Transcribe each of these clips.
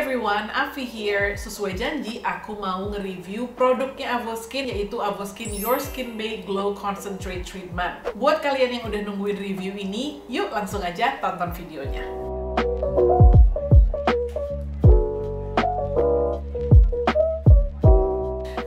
everyone, Afi here. Sesuai janji, aku mau nge-review produknya Avoskin, yaitu Avoskin Your Skin Bay Glow Concentrate Treatment. Buat kalian yang udah nungguin review ini, yuk langsung aja tonton videonya.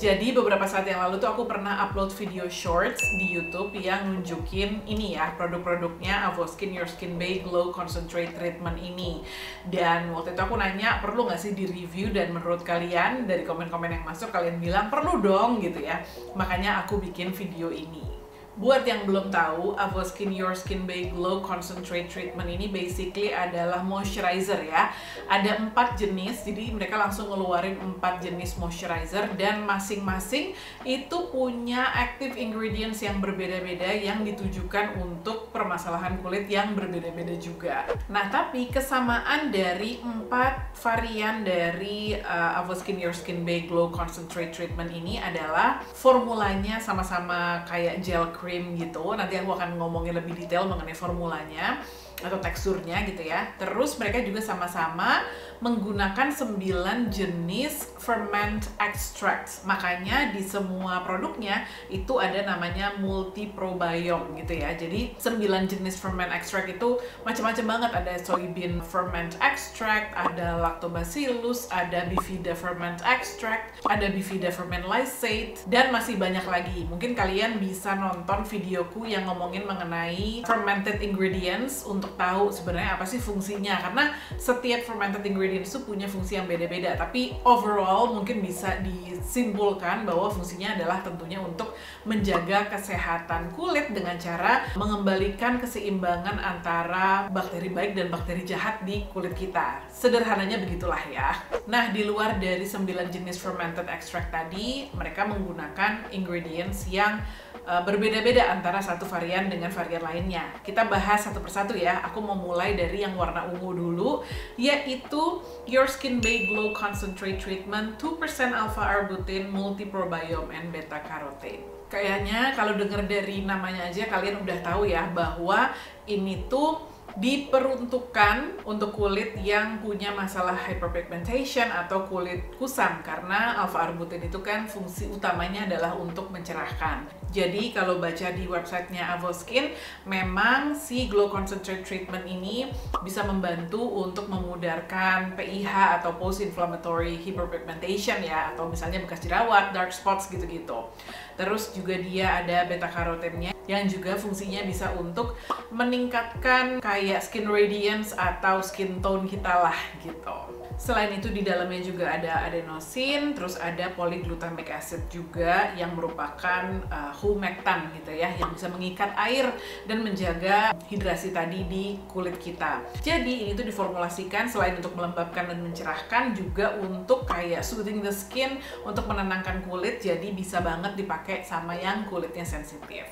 Jadi beberapa saat yang lalu tuh aku pernah upload video shorts di YouTube yang nunjukin ini ya, produk-produknya Avoskin Your Skin Bay Glow Concentrate Treatment ini. Dan waktu itu aku nanya, perlu nggak sih di-review? Dan menurut kalian, dari komen-komen yang masuk, kalian bilang perlu dong gitu ya. Makanya aku bikin video ini. Buat yang belum tahu, Avoskin Your Skin Bay Glow Concentrate Treatment ini basically adalah moisturizer ya. Ada 4 jenis, jadi mereka langsung ngeluarin 4 jenis moisturizer dan masing-masing itu punya active ingredients yang berbeda-beda yang ditujukan untuk permasalahan kulit yang berbeda-beda juga. Nah, tapi kesamaan dari 4 varian dari Avoskin Your Skin Bay Glow Concentrate Treatment ini adalah formulanya sama-sama kayak gel cream gitu. Nanti aku akan ngomongin lebih detail mengenai formulanya atau teksturnya gitu ya. Terus mereka juga sama-sama menggunakan 9 jenis ferment extract. Makanya di semua produknya itu ada namanya multi probiome gitu ya. Jadi 9 jenis ferment extract itu macam-macam banget. Ada soybean ferment extract, ada lactobacillus, ada bifida ferment extract, ada bifida ferment lysate, dan masih banyak lagi. Mungkin kalian bisa nonton videoku yang ngomongin mengenai fermented ingredients untuk tahu sebenarnya apa sih fungsinya, karena setiap fermented ingredients itu punya fungsi yang beda-beda, tapi overall mungkin bisa disimpulkan bahwa fungsinya adalah tentunya untuk menjaga kesehatan kulit dengan cara mengembalikan keseimbangan antara bakteri baik dan bakteri jahat di kulit kita. Sederhananya begitulah ya. Nah, di luar dari 9 jenis fermented extract tadi, mereka menggunakan ingredients yang berbeda-beda antara satu varian dengan varian lainnya. Kita bahas satu persatu ya. Aku mau mulai dari yang warna ungu dulu, yaitu Your Skin Bay Glow Concentrate Treatment 2% alpha-arbutin, multi-probiome, and beta-carotene. Kayaknya kalau denger dari namanya aja kalian udah tahu ya bahwa ini tuh diperuntukkan untuk kulit yang punya masalah hyperpigmentation atau kulit kusam, karena alpha-arbutin itu kan fungsi utamanya adalah untuk mencerahkan. Jadi kalau baca di websitenya Avoskin, memang si Glow Concentrate Treatment ini bisa membantu untuk memudarkan PIH atau post-inflammatory hyperpigmentation ya, atau misalnya bekas jerawat, dark spots gitu-gitu. Terus juga dia ada beta-karotennya yang juga fungsinya bisa untuk meningkatkan kayak skin radiance atau skin tone kita lah gitu. Selain itu di dalamnya juga ada adenosin, terus ada polyglutamic acid juga yang merupakan humectant gitu ya, yang bisa mengikat air dan menjaga hidrasi tadi di kulit kita. Jadi ini tuh diformulasikan selain untuk melembabkan dan mencerahkan, juga untuk kayak soothing the skin, untuk menenangkan kulit, jadi bisa banget dipakai sama yang kulitnya sensitif.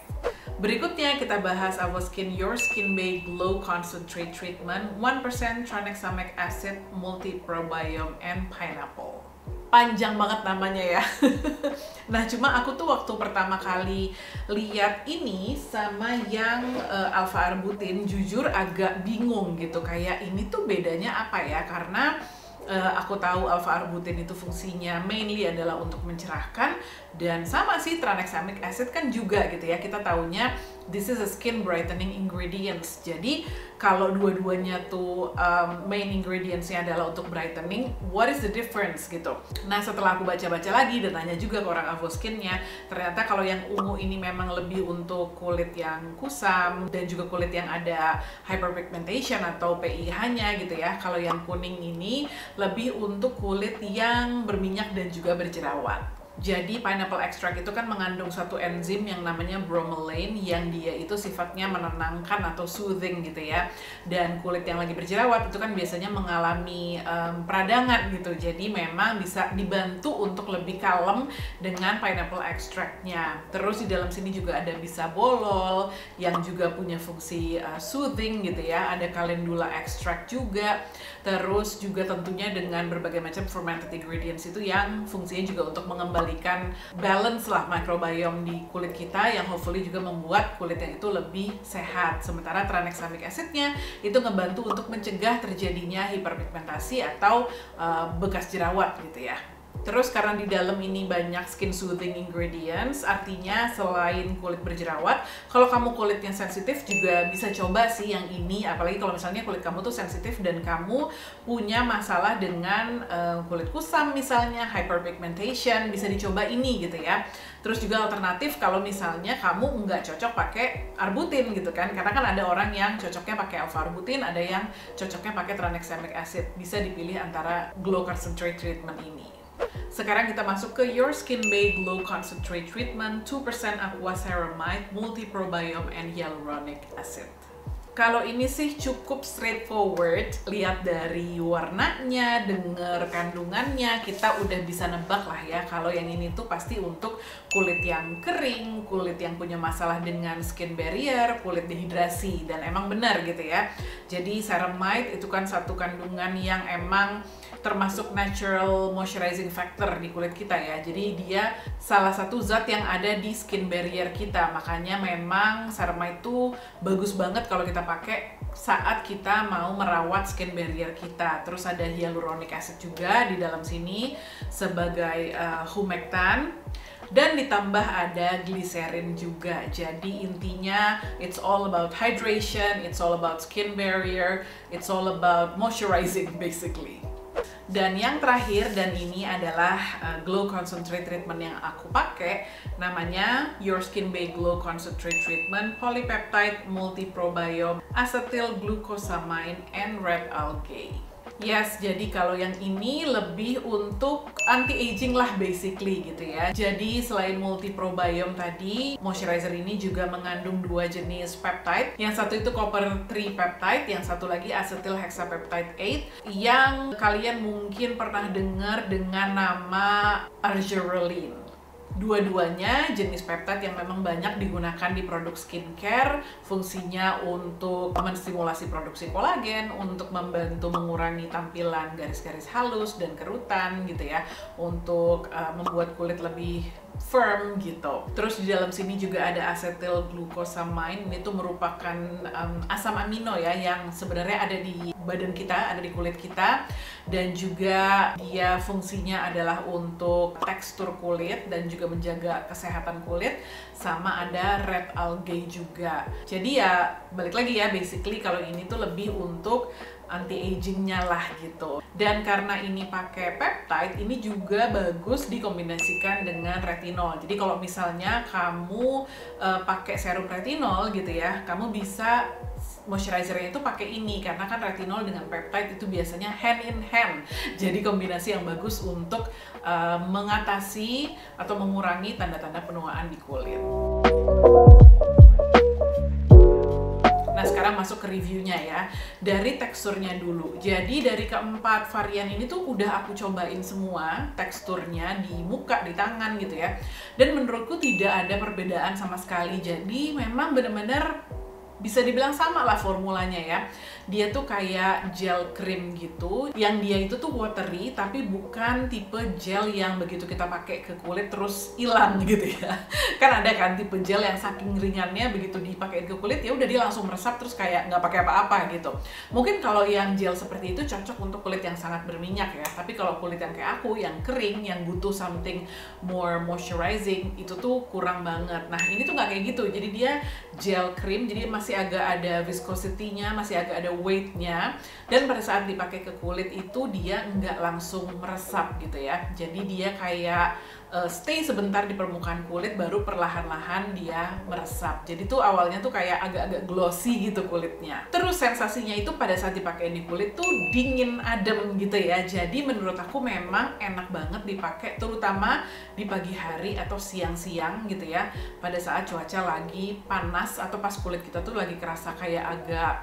Berikutnya kita bahas Avoskin Your Skin Bay Glow Concentrate Treatment 1% tranexamic acid, multi-probiome, and pineapple. Panjang banget namanya ya. Nah, cuma aku tuh waktu pertama kali lihat ini sama yang alpha-arbutin, jujur agak bingung gitu. Kayak ini tuh bedanya apa ya? Karena aku tahu alpha-arbutin itu fungsinya mainly adalah untuk mencerahkan, dan sama sih tranexamic acid kan juga gitu ya, kita taunya this is a skin brightening ingredients. Jadi kalau dua-duanya tuh main ingredientsnya adalah untuk brightening, what is the difference gitu. Nah, setelah aku baca-baca lagi dan tanya juga ke orang Avoskinnya, ternyata kalau yang ungu ini memang lebih untuk kulit yang kusam dan juga kulit yang ada hyperpigmentation atau PIH-nya gitu ya. Kalau yang kuning ini lebih untuk kulit yang berminyak dan juga berjerawat. Jadi pineapple extract itu kan mengandung satu enzim yang namanya bromelain, yang dia itu sifatnya menenangkan atau soothing gitu ya. Dan kulit yang lagi berjerawat itu kan biasanya mengalami peradangan gitu. Jadi memang bisa dibantu untuk lebih kalem dengan pineapple extractnya. Terus di dalam sini juga ada bisabolol yang juga punya fungsi soothing gitu ya. Ada calendula extract juga. Terus juga tentunya dengan berbagai macam fermented ingredients itu yang fungsinya juga untuk mengembalikan mengembalikan balance lah microbiome di kulit kita yang hopefully juga membuat kulit yang itu lebih sehat. Sementara tranexamic acidnya itu ngebantu untuk mencegah terjadinya hiperpigmentasi atau bekas jerawat gitu ya. Terus karena di dalam ini banyak skin soothing ingredients, artinya selain kulit berjerawat, kalau kamu kulitnya sensitif juga bisa coba sih yang ini. Apalagi kalau misalnya kulit kamu tuh sensitif dan kamu punya masalah dengan kulit kusam misalnya, hyperpigmentation, bisa dicoba ini gitu ya. Terus juga alternatif kalau misalnya kamu nggak cocok pakai arbutin gitu kan, karena kan ada orang yang cocoknya pakai alpha arbutin, ada yang cocoknya pakai tranexamic acid. Bisa dipilih antara glow concentrate treatment ini. Sekarang kita masuk ke Your Skin Bay Glow Concentrate Treatment 2% Aqua Ceramide, Multi-Probiome, and Hyaluronic Acid. Kalau ini sih cukup straightforward, lihat dari warnanya, denger kandungannya, kita udah bisa nebak lah ya kalau yang ini tuh pasti untuk kulit yang kering, kulit yang punya masalah dengan skin barrier, kulit dehidrasi, dan emang benar gitu ya. Jadi ceramide itu kan satu kandungan yang emang termasuk natural moisturizing factor di kulit kita ya. Jadi dia salah satu zat yang ada di skin barrier kita. Makanya memang ceramide itu bagus banget kalau kita pakai saat kita mau merawat skin barrier kita. Terus ada hyaluronic acid juga di dalam sini sebagai humectant. Dan ditambah ada glycerin juga. Jadi intinya it's all about hydration, it's all about skin barrier, it's all about moisturizing basically. Dan yang terakhir, dan ini adalah Glow Concentrate Treatment yang aku pakai, namanya Your Skin Bay Glow Concentrate Treatment Polypeptide Multi-Probiome Acetyl Glucosamine and Red Algae. Yes, jadi kalau yang ini lebih untuk anti-aging lah basically gitu ya. Jadi selain multi-probiome tadi, moisturizer ini juga mengandung 2 jenis peptide. Yang satu itu copper 3 peptide, yang satu lagi acetyl hexapeptide 8 yang kalian mungkin pernah dengar dengan nama Argireline. Dua-duanya jenis peptide yang memang banyak digunakan di produk skincare, fungsinya untuk menstimulasi produksi kolagen, untuk membantu mengurangi tampilan garis-garis halus dan kerutan gitu ya, untuk membuat kulit lebih firm gitu. Terus di dalam sini juga ada acetyl glucosamine, ini tuh merupakan asam amino ya yang sebenarnya ada di badan kita, ada di kulit kita, dan juga dia fungsinya adalah untuk tekstur kulit dan juga menjaga kesehatan kulit, sama ada red algae juga. Jadi ya balik lagi ya, basically kalau ini tuh lebih untuk anti-agingnya lah gitu. Dan karena ini pakai peptide, ini juga bagus dikombinasikan dengan retinol. Jadi kalau misalnya kamu pakai serum retinol gitu ya, kamu bisa moisturizernya itu pakai ini, karena kan retinol dengan peptide itu biasanya hand in hand. Jadi kombinasi yang bagus untuk mengatasi atau mengurangi tanda-tanda penuaan di kulit. Nah sekarang masuk ke reviewnya ya. Dari teksturnya dulu. Jadi dari keempat varian ini tuh udah aku cobain semua teksturnya di muka, di tangan gitu ya. Dan menurutku tidak ada perbedaan sama sekali. Jadi memang bener-bener bisa dibilang sama lah formulanya ya. Dia tuh kayak gel cream gitu, yang dia itu tuh watery tapi bukan tipe gel yang begitu kita pakai ke kulit terus hilang gitu ya. Kan ada kan tipe gel yang saking ringannya begitu dipakai ke kulit ya udah dia langsung meresap terus kayak nggak pakai apa-apa gitu. Mungkin kalau yang gel seperti itu cocok untuk kulit yang sangat berminyak ya. Tapi kalau kulit yang kayak aku yang kering, yang butuh something more moisturizing, itu tuh kurang banget. Nah ini tuh nggak kayak gitu. Jadi dia gel cream, jadi masih agak ada viscosity-nya, masih agak ada weight-nya, dan pada saat dipakai ke kulit itu dia nggak langsung meresap gitu ya. Jadi dia kayak stay sebentar di permukaan kulit baru perlahan-lahan dia meresap. Jadi tuh awalnya tuh kayak agak-agak glossy gitu kulitnya. Terus sensasinya itu pada saat dipakai di kulit tuh dingin adem gitu ya. Jadi menurut aku memang enak banget dipakai terutama di pagi hari atau siang-siang gitu ya. Pada saat cuaca lagi panas atau pas kulit kita tuh lagi kerasa kayak agak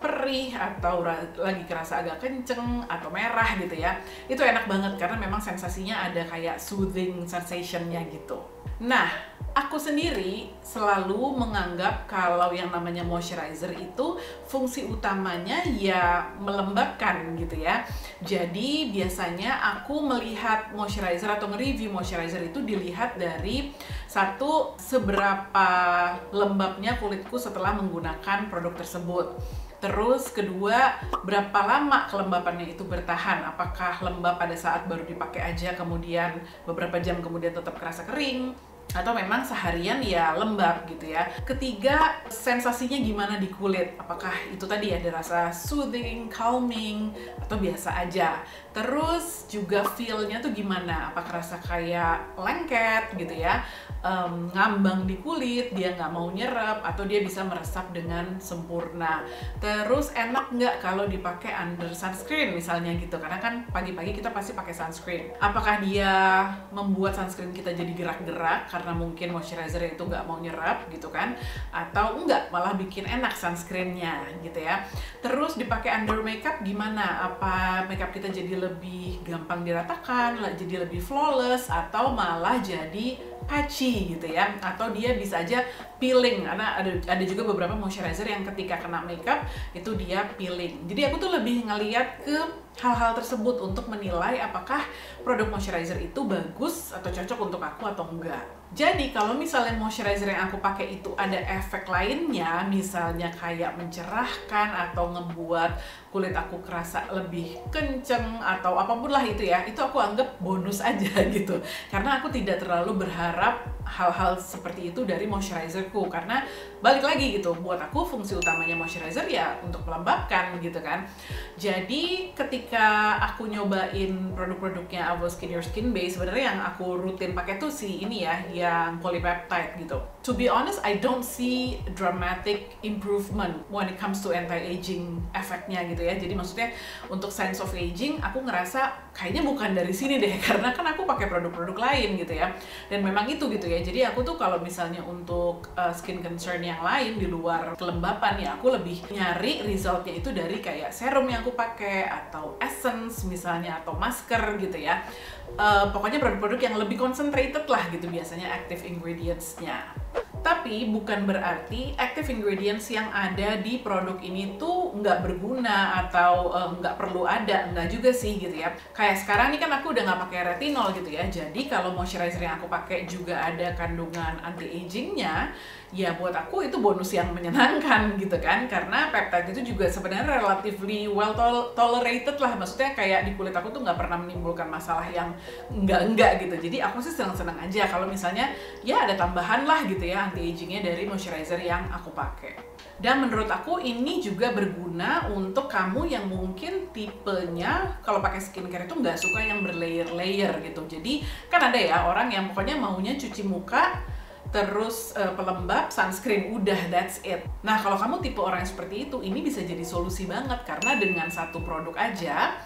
perih atau lagi kerasa agak kenceng atau merah gitu ya. Itu enak banget karena memang sensasinya ada kayak soothing sensation-nya gitu. Nah, aku sendiri selalu menganggap kalau yang namanya moisturizer itu fungsi utamanya ya melembabkan gitu ya. Jadi biasanya aku melihat moisturizer atau nge-review moisturizer itu dilihat dari satu, seberapa lembabnya kulitku setelah menggunakan produk tersebut. Terus kedua, berapa lama kelembapannya itu bertahan? Apakah lembab pada saat baru dipakai aja kemudian beberapa jam kemudian tetap kerasa kering? Atau memang seharian ya lembab gitu ya. Ketiga, sensasinya gimana di kulit? Apakah itu tadi ada rasa soothing, calming, atau biasa aja? Terus juga feel-nya tuh gimana? Apakah rasa kayak lengket gitu ya? Ngambang di kulit, dia nggak mau nyerap, atau dia bisa meresap dengan sempurna. Terus enak nggak kalau dipakai under sunscreen misalnya gitu, karena kan pagi-pagi kita pasti pakai sunscreen. Apakah dia membuat sunscreen kita jadi gerak-gerak karena mungkin moisturizer itu nggak mau nyerap gitu kan, atau enggak, malah bikin enak sunscreennya gitu ya. Terus dipakai under makeup gimana? Apa makeup kita jadi lebih gampang diratakan, jadi lebih flawless, atau malah jadi patchy gitu ya, atau dia bisa aja peeling, karena ada juga beberapa moisturizer yang ketika kena makeup itu dia peeling. Jadi aku tuh lebih ngeliat ke hal-hal tersebut untuk menilai apakah produk moisturizer itu bagus atau cocok untuk aku atau enggak. Jadi kalau misalnya moisturizer yang aku pakai itu ada efek lainnya, misalnya kayak mencerahkan atau ngebuat kulit aku kerasa lebih kenceng atau apapun lah itu ya, itu aku anggap bonus aja gitu. Karena aku tidak terlalu berharap hal-hal seperti itu dari moisturizerku, karena balik lagi gitu, buat aku fungsi utamanya moisturizer ya untuk melembabkan gitu kan. Jadi ketika aku nyobain produk-produknya Avoskin Your Skin Base, sebenarnya yang aku rutin pakai tuh si ini ya, yang polypeptide gitu. To be honest, I don't see dramatic improvement when it comes to anti-aging efeknya gitu ya. Jadi maksudnya untuk signs of aging, aku ngerasa kayaknya bukan dari sini deh, karena kan aku pakai produk-produk lain gitu ya. Dan memang itu gitu ya. Jadi aku tuh kalau misalnya untuk skin concern yang lain di luar kelembapan ya, aku lebih nyari resultnya itu dari kayak serum yang aku pakai, atau essence misalnya, atau masker gitu ya. Pokoknya produk-produk yang lebih concentrated lah gitu biasanya active ingredients-nya. Tapi bukan berarti active ingredients yang ada di produk ini tuh nggak berguna atau nggak perlu ada, nggak juga sih gitu ya. Kayak sekarang nih kan aku udah nggak pakai retinol gitu ya, jadi kalau moisturizer yang aku pakai juga ada kandungan anti-agingnya, ya buat aku itu bonus yang menyenangkan gitu kan, karena peptide itu juga sebenarnya relatively well tolerated lah, maksudnya kayak di kulit aku tuh nggak pernah menimbulkan masalah yang enggak gitu. Jadi aku sih senang-senang aja kalau misalnya ya ada tambahan lah gitu ya anti-agingnya dari moisturizer yang aku pakai. Dan menurut aku ini juga berguna untuk kamu yang mungkin tipenya kalau pakai skincare itu nggak suka yang berlayer-layer gitu. Jadi kan ada ya orang yang pokoknya maunya cuci muka, terus pelembab, sunscreen, udah, that's it. Nah kalau kamu tipe orang yang seperti itu, ini bisa jadi solusi banget, karena dengan satu produk aja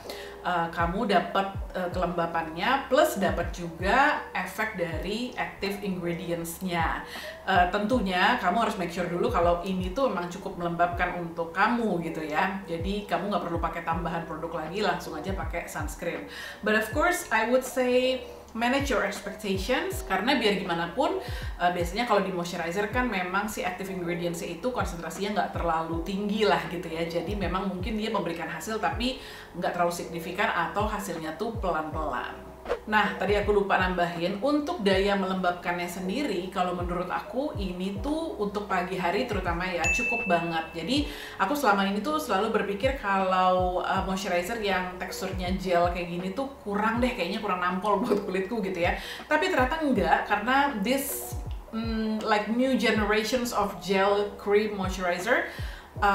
kamu dapat kelembapannya plus dapat juga efek dari active ingredients-nya. Tentunya kamu harus make sure dulu kalau ini tuh memang cukup melembabkan untuk kamu gitu ya. Jadi kamu nggak perlu pakai tambahan produk lagi, langsung aja pakai sunscreen. But of course I would say manage your expectations, karena biar gimana pun biasanya kalau di moisturizer kan memang si active ingredients itu konsentrasinya nggak terlalu tinggi lah gitu ya. Jadi memang mungkin dia memberikan hasil tapi nggak terlalu signifikan atau hasilnya tuh pelan-pelan. Nah, tadi aku lupa nambahin, untuk daya melembabkannya sendiri, kalau menurut aku ini tuh untuk pagi hari terutama ya cukup banget. Jadi aku selama ini tuh selalu berpikir kalau moisturizer yang teksturnya gel kayak gini tuh kurang deh, kayaknya kurang nampol buat kulitku gitu ya. Tapi ternyata enggak, karena this like new generations of gel cream moisturizer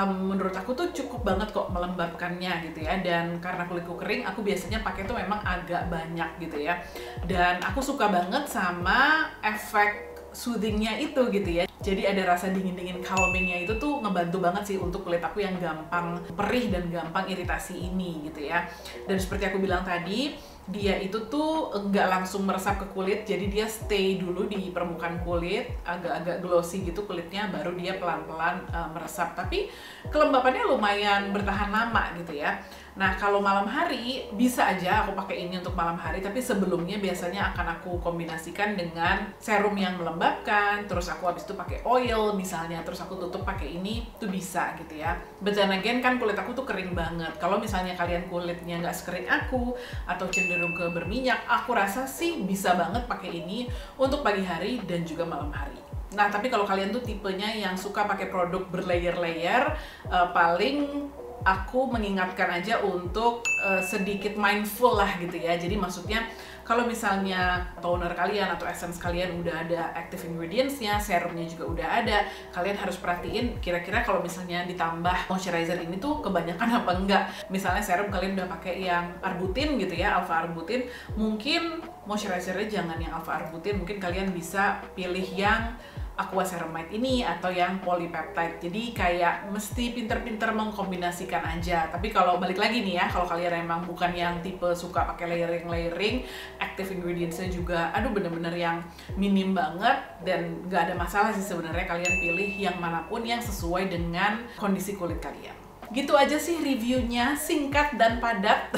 menurut aku tuh cukup banget kok melembabkannya gitu ya. Dan karena kulitku kering, aku biasanya pakai tuh memang agak banyak gitu ya. Dan aku suka banget sama efek soothingnya itu gitu ya. Jadi ada rasa dingin-dingin calmingnya itu tuh ngebantu banget sih untuk kulit aku yang gampang perih dan gampang iritasi ini gitu ya. Dan seperti aku bilang tadi, dia itu tuh nggak langsung meresap ke kulit, jadi dia stay dulu di permukaan kulit, agak-agak glossy gitu kulitnya, baru dia pelan-pelan meresap. Tapi kelembapannya lumayan bertahan lama gitu ya. Nah, kalau malam hari bisa aja aku pakai ini untuk malam hari, tapi sebelumnya biasanya akan aku kombinasikan dengan serum yang melembabkan, terus aku habis itu pakai oil misalnya, terus aku tutup pakai ini, tuh bisa gitu ya. But then again kan kulit aku tuh kering banget. Kalau misalnya kalian kulitnya nggak sekering aku atau cenderung ke berminyak, aku rasa sih bisa banget pakai ini untuk pagi hari dan juga malam hari. Nah, tapi kalau kalian tuh tipenya yang suka pakai produk berlayer-layer, paling aku mengingatkan aja untuk sedikit mindful lah gitu ya. Jadi maksudnya kalau misalnya toner kalian atau essence kalian udah ada active ingredients-nya, serumnya juga udah ada, kalian harus perhatiin kira-kira kalau misalnya ditambah moisturizer ini tuh kebanyakan apa enggak. Misalnya serum kalian udah pakai yang arbutin gitu ya, alpha arbutin, mungkin moisturizernya jangan yang alpha arbutin, mungkin kalian bisa pilih yang aquaceramide ini atau yang polypeptide. Jadi kayak mesti pinter-pinter mengkombinasikan aja. Tapi kalau balik lagi nih ya, kalau kalian emang bukan yang tipe suka pakai layering, active ingredients-nya juga aduh bener-bener yang minim banget, dan nggak ada masalah sih sebenarnya kalian pilih yang manapun yang sesuai dengan kondisi kulit kalian. Gitu aja sih reviewnya, singkat dan padat,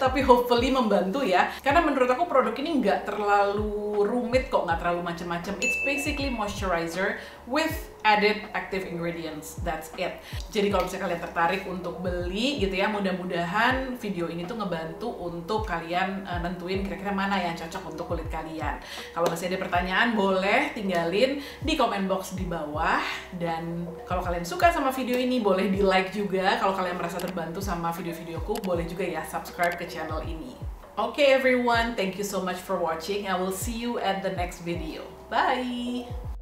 tapi hopefully membantu ya. Karena menurut aku produk ini nggak terlalu rumit kok, nggak terlalu macam-macam. It's basically moisturizer with added active ingredients, that's it. Jadi kalau misalnya kalian tertarik untuk beli gitu ya, mudah-mudahan video ini tuh ngebantu untuk kalian nentuin kira-kira mana yang cocok untuk kulit kalian. Kalau masih ada pertanyaan boleh tinggalin di comment box di bawah, dan kalau kalian suka sama video ini boleh di like juga. Kalau kalian merasa terbantu sama video-videoku boleh juga ya subscribe ke channel ini. Okay everyone, thank you so much for watching. I will see you at the next video. Bye!